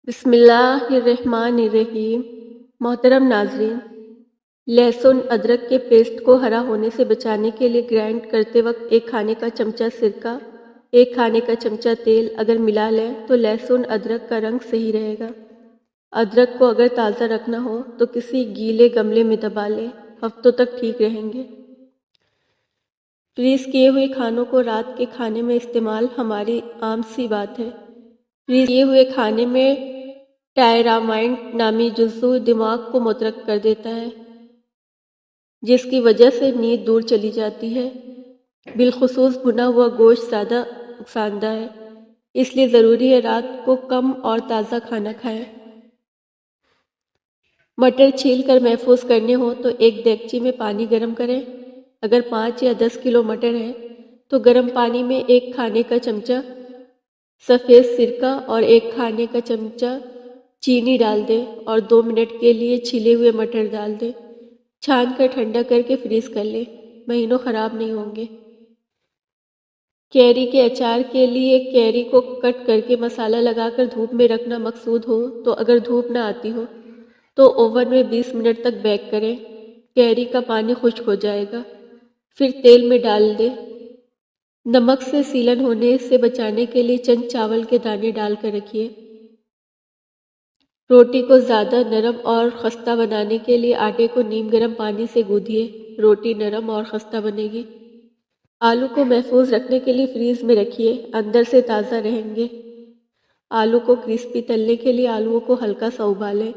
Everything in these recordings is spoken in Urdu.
بسم اللہ الرحمن الرحیم۔ محترم ناظرین، لہسن ادرک کے پیسٹ کو ہرا ہونے سے بچانے کے لیے گرائنڈ کرتے وقت 1 کھانے کا چمچہ سرکہ، 1 کھانے کا چمچہ تیل اگر ملا لیں تو لہسن ادرک کا رنگ صحیح رہے گا۔ ادرک کو اگر تازہ رکھنا ہو تو کسی گیلے گملے میں دبا لیں، ہفتوں تک ٹھیک رہیں گے۔ فریز کیے ہوئے کھانوں کو رات کے کھانے میں استعمال ہماری عام سی بات ہے۔ فریز کیے ہوئے کھانے میں ٹائرامائن نامی جزو دماغ کو مترک کر دیتا ہے، جس کی وجہ سے نیند دور چلی جاتی ہے۔ بالخصوص بھنا ہوا گوشت زیادہ نقصان دہ ہے، اس لیے ضروری ہے رات کو کم اور تازہ کھانا کھائیں۔ مٹر چھیل کر محفوظ کرنے ہوں تو ایک دیگچی میں پانی گرم کریں۔ اگر 5 یا 10 کلو مٹر ہے تو گرم پانی میں 1 کھانے کا چمچہ سفید سرکہ اور 1 کھانے کا چمچہ چینی ڈال دیں اور 2 منٹ کے لیے چھیلے ہوئے مٹر ڈال دیں۔ چھان کر ٹھنڈا کر کے فریز کر لیں، مہینوں خراب نہیں ہوں گے۔ کیری کے اچار کے لیے کیری کو کٹ کر کے مسالہ لگا کر دھوپ میں رکھنا مقصود ہو تو اگر دھوپ نہ آتی ہو تو اوون میں 20 منٹ تک بیک کریں۔ کیری کا پانی خشک ہو جائے گا، پھر تیل میں ڈال دیں۔ نمک سے سیلن ہونے سے بچانے کے لیے چند چاول کے دانے ڈال کر رکھیے۔ روٹی کو زیادہ نرم اور خستہ بنانے کے لیے آٹے کو نیم گرم پانی سے گوندھیے، روٹی نرم اور خستہ بنے گی۔ آلو کو محفوظ رکھنے کے لیے فریز میں رکھیے، اندر سے تازہ رہیں گے۔ آلو کو کرسپی تلنے کے لیے آلوؤں کو ہلکا سا ابالیں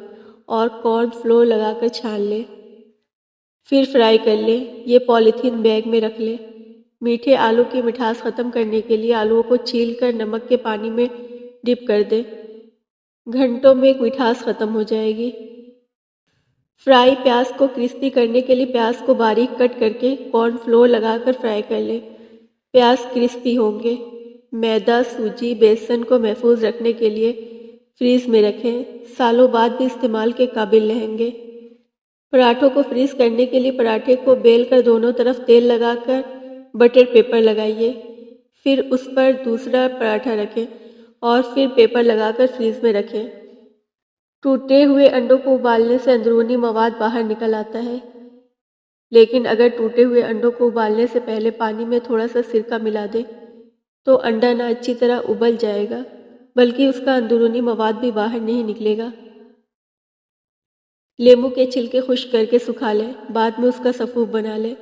اور کارن فلور لگا کر چھان لیں، پھر فرائی کر لیں۔ یہ پولیتھین بیگ میں رکھ لیں۔ میٹھے آلو کی مٹھاس ختم کرنے کے لیے آلوؤں کو چھیل کر نمک کے پانی میں ڈپ کر دیں، گھنٹوں میں مٹھاس ختم ہو جائے گی۔ فرائی پیاز کو کرسپی کرنے کے لیے پیاز کو باریک کٹ کر کے کارن فلور لگا کر فرائی کر لیں، پیاز کرسپی ہوں گے۔ میدا، سوجی، بیسن کو محفوظ رکھنے کے لیے فریز میں رکھیں، سالوں بعد بھی استعمال کے قابل رہیں گے۔ پراٹھوں کو فریز کرنے کے لیے پراٹھے کو بیل کر دونوں طرف تیل لگا کر بٹر پیپر لگائیے، پھر اس پر دوسرا پراٹھا رکھیں اور پھر پیپر لگا کر فریز میں رکھیں۔ ٹوٹے ہوئے انڈوں کو ابالنے سے اندرونی مواد باہر نکل آتا ہے، لیکن اگر ٹوٹے ہوئے انڈوں کو ابالنے سے پہلے پانی میں تھوڑا سا سرکہ ملا دیں تو انڈا نہ اچھی طرح ابل جائے گا بلکہ اس کا اندرونی مواد بھی باہر نہیں نکلے گا۔ لیموں کے چھلکے خشک کر کے سکھا لیں، بعد میں اس کا سفوف بنا لیں۔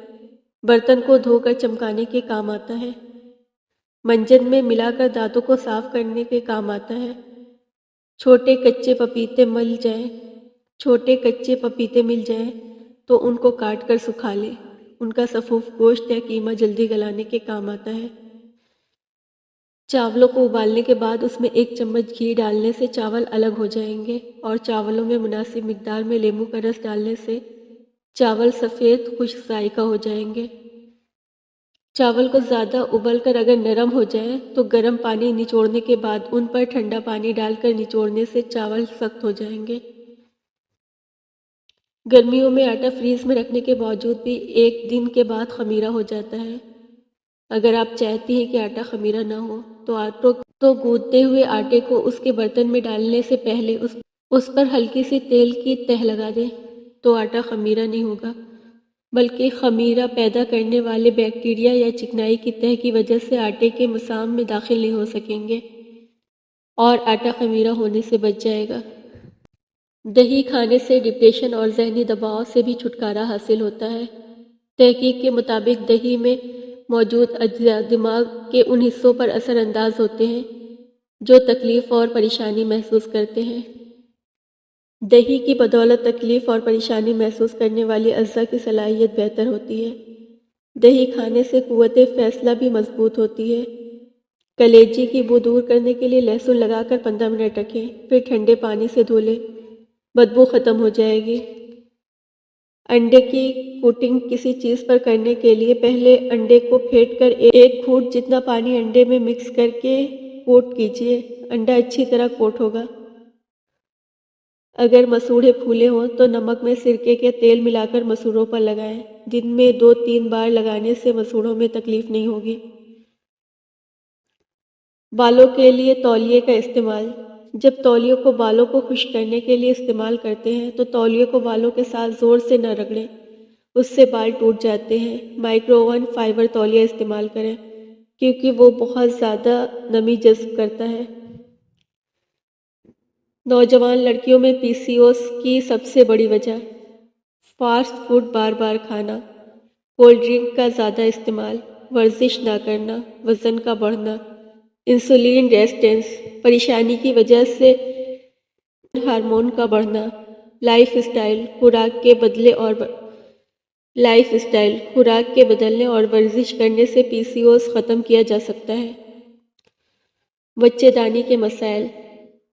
برتن کو دھو کر چمکانے کے کام آتا ہے۔ منجن میں ملا کر دانتوں کو صاف کرنے کے کام آتا ہے۔ چھوٹے کچے پپیتے مل جائیں تو ان کو کاٹ کر سکھا لیں، ان کا سفوف گوشت یا قیمہ جلدی گلانے کے کام آتا ہے۔ چاولوں کو ابالنے کے بعد اس میں 1 چمچ گھی ڈالنے سے چاول الگ ہو جائیں گے اور چاولوں میں مناسب مقدار میں لیموں کا رس ڈالنے سے چاول سفید خشک ذائقہ ہو جائیں گے۔ چاول کو زیادہ ابل کر اگر نرم ہو جائیں تو گرم پانی نچوڑنے کے بعد ان پر ٹھنڈا پانی ڈال کر نچوڑنے سے چاول سخت ہو جائیں گے۔ گرمیوں میں آٹا فریز میں رکھنے کے باوجود بھی 1 دن کے بعد خمیرہ ہو جاتا ہے۔ اگر آپ چاہتی ہیں کہ آٹا خمیرہ نہ ہو تو گوندتے ہوئے آٹے کو اس کے برتن میں ڈالنے سے پہلے اس پر ہلکی سی تیل کی تہ لگا دیں تو آٹا خمیرہ نہیں ہوگا، بلکہ خمیرہ پیدا کرنے والے بیکٹیریا یا چکنائی کی تہ کی وجہ سے آٹے کے مسام میں داخل نہیں ہو سکیں گے اور آٹا خمیرہ ہونے سے بچ جائے گا۔ دہی کھانے سے ڈپریشن اور ذہنی دباؤ سے بھی چھٹکارا حاصل ہوتا ہے۔ تحقیق کے مطابق دہی میں موجود اجزاء دماغ کے ان حصوں پر اثر انداز ہوتے ہیں جو تکلیف اور پریشانی محسوس کرتے ہیں۔ دہی کی بدولت تکلیف اور پریشانی محسوس کرنے والی اعضاء کی صلاحیت بہتر ہوتی ہے۔ دہی کھانے سے قوت فیصلہ بھی مضبوط ہوتی ہے۔ کلیجی کی بو دور کرنے کے لیے لہسن لگا کر 15 منٹ رکھیں، پھر ٹھنڈے پانی سے دھو لیں، بدبو ختم ہو جائے گی۔ انڈے کی کوٹنگ کسی چیز پر کرنے کے لیے پہلے انڈے کو پھیٹ کر 1 گھونٹ جتنا پانی انڈے میں مکس کر کے کوٹ کیجیے، انڈا اچھی طرح کوٹ ہوگا۔ اگر مسوڑھے پھولے ہوں تو نمک میں سرکے کے تیل ملا کر مسوڑھوں پر لگائیں، دن میں 2-3 بار لگانے سے مسوڑھوں میں تکلیف نہیں ہوگی۔ بالوں کے لیے تولیے کا استعمال۔ جب تولیوں کو بالوں کو خشک کرنے کے لیے استعمال کرتے ہیں تو تولیے کو بالوں کے ساتھ زور سے نہ رگڑیں، اس سے بال ٹوٹ جاتے ہیں۔ مائکرو اوون فائبر تولیہ استعمال کریں کیونکہ وہ بہت زیادہ نمی جذب کرتا ہے۔ نوجوان لڑکیوں میں پی سی اوز کی سب سے بڑی وجہ: فاسٹ فوڈ بار بار کھانا، کولڈ ڈرنک کا زیادہ استعمال، ورزش نہ کرنا، وزن کا بڑھنا، انسولین ریزسٹنس، پریشانی کی وجہ سے ہارمون کا بڑھنا، لائف اسٹائل، خوراک کے بدلنے اور ورزش کرنے سے پی سی اوز ختم کیا جا سکتا ہے۔ بچے دانی کے مسائل: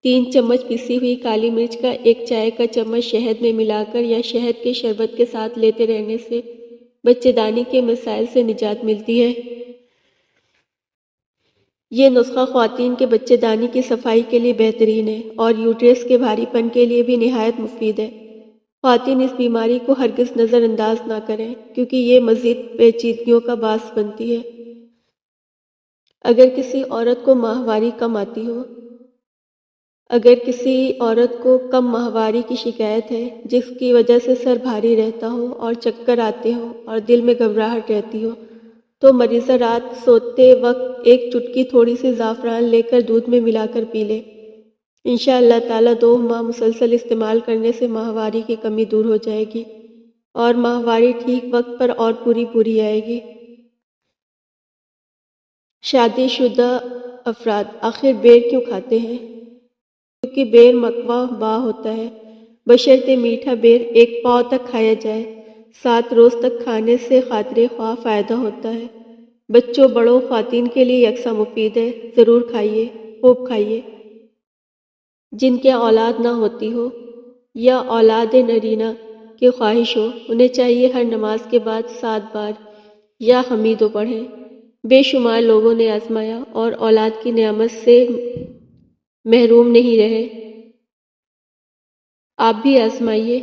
3 چمچ پسی ہوئی کالی مرچ کا 1 چائے کا چمچ شہد میں ملا کر یا شہد کے شربت کے ساتھ لیتے رہنے سے بچے دانی کے مسائل سے نجات ملتی ہے۔ یہ نسخہ خواتین کے بچے دانی کی صفائی کے لیے بہترین ہے اور یوٹرس کے بھاری پن کے لیے بھی نہایت مفید ہے۔ خواتین اس بیماری کو ہرگز نظر انداز نہ کریں کیونکہ یہ مزید پیچیدگیوں کا باعث بنتی ہے۔ اگر کسی عورت کو کم ماہواری کی شکایت ہے جس کی وجہ سے سر بھاری رہتا ہو اور چکر آتے ہوں اور دل میں گھبراہٹ رہتی ہو تو مریضہ رات سوتے وقت 1 چٹکی تھوڑی سی زعفران لے کر دودھ میں ملا کر پی لے۔ انشاءاللہ تعالیٰ 2 ماہ مسلسل استعمال کرنے سے ماہواری کی کمی دور ہو جائے گی اور ماہواری ٹھیک وقت پر اور پوری آئے گی۔ شادی شدہ افراد آخر بیر کیوں کھاتے ہیں؟ کیونکہ بیر مقوا با ہوتا ہے، بشرطے میٹھا بیر 1 پاؤ تک کھایا جائے۔ 7 روز تک کھانے سے خاطر خواہ فائدہ ہوتا ہے۔ بچوں، بڑوں، خواتین کے لیے یکساں مفید ہے۔ ضرور کھائیے، خوب کھائیے۔ جن کے اولاد نہ ہوتی ہو یا اولاد نرینہ کی خواہش ہو انہیں چاہیے ہر نماز کے بعد 7 بار یا حمیدو پڑھیں۔ بے شمار لوگوں نے آزمایا اور اولاد کی نعمت سے محروم نہیں رہے۔ آپ بھی آزمائیے۔